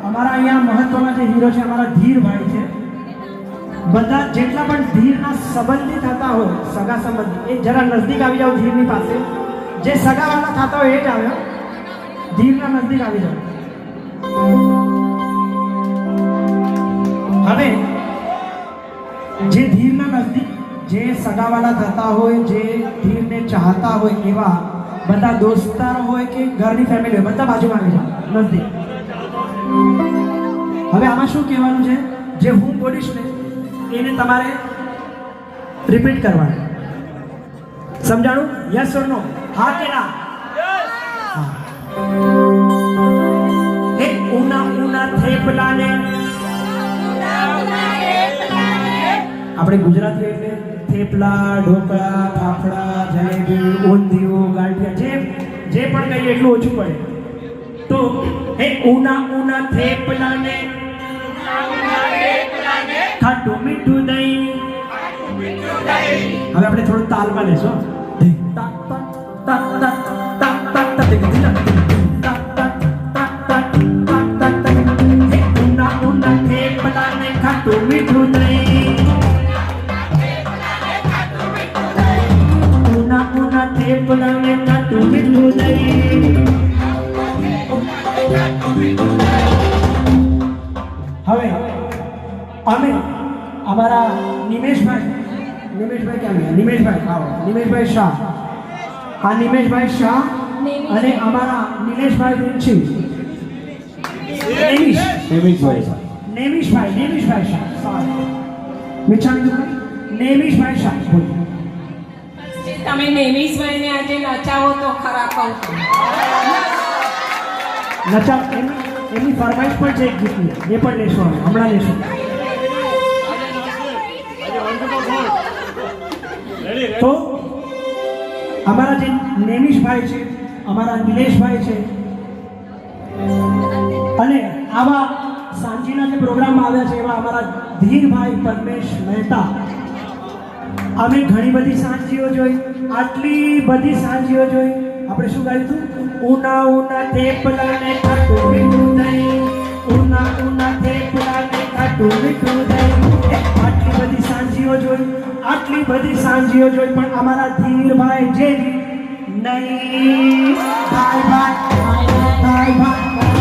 અમારા અહીંયા મહત્વના જે હીરો છે અમારા ધીરભાઈ છે. બધા જેટલા પણ ધીરના સંબંધી થતા હોય સગા સંબંધી એ જરા નજદીક આવી જાવ ધીરની પાસે. જે સગાવાળા થતા હોય એ જ આવ્યો, ધીરના નજદીક આવી જાવ. હવે જે ધીરના નજદીક જે સગાવાળા થતા હોય, જે ધીરને ચાહતા હોય એવા બધા દોસ્તારો હોય કે ઘરની ફેમિલી હોય બધા બાજુમાં આવી જાવ નજદીક. હવે આમાં શું કહેવાનું છે, જે હું બોલીશ ને એને તમારે રિપીટ કરવાનું. સમજાણું? યસ ઓર નો? હા કે ના? હા. એક ઉના ઉના થેપલાને આપણે ગુજરાતી એટલે થેપલા, ઢોકળા, ફાફડા, જલેબી, ઊંધિયું, ગાંઠિયા જે પણ કહીએ એટલું ઓછું પડે. તો એ ઉના ઉના થેપલાને ખાટું મીઠું દહીં. હવે આપણે થોડું તાલમાં લેશો. ઉના ઉના થેપલાને ખાટું મીઠું દહીં. ઉના ઉના થેપલાને ખાટું મીઠું દહીં. હવે અમે અમારા નિમેશભાઈ ક્યાં ગયા? નિમેશભાઈ આવો. નિમેશભાઈ શાહ. આ નિમેશભાઈ શાહ અને અમારા નિલેશભાઈ રુચિ. નેમિશભાઈ શાહ. નેમિશભાઈ શાહ. તમે નેમિશભાઈને આજે નચાવો તો ખરા કહું. નચાવ એમની ફરમાઈશ પણ છે એક ગીતની, એ પણ લેશો અમે હમણાં લેશું. તો અમારા જે નેમિશભાઈ છે, અમારા નિલેશભાઈ છે અને આવા સાંજના જે પ્રોગ્રામમાં આવ્યા છે એવા અમારા ધીરભાઈ પરમેશ મહેતા. અમે ઘણી બધી સાંજીઓ જોઈ, આટલી બધી સાંજીઓ જોઈ. આપણે શું ગાયું હતું? ઉના ઉના થેપલાને ખાટું મીઠું દહીં. ઉના ઉના થેપલાને ખાટું મીઠું દહીં. આટલી બધી સાંજીઓ જોઈ, આટલી બધી સાંજીઓ જોઈ, પણ અમારા ધીરભાઈ જેવી નહીં. ભાઈ ભાઈ ભાઈ ભાઈ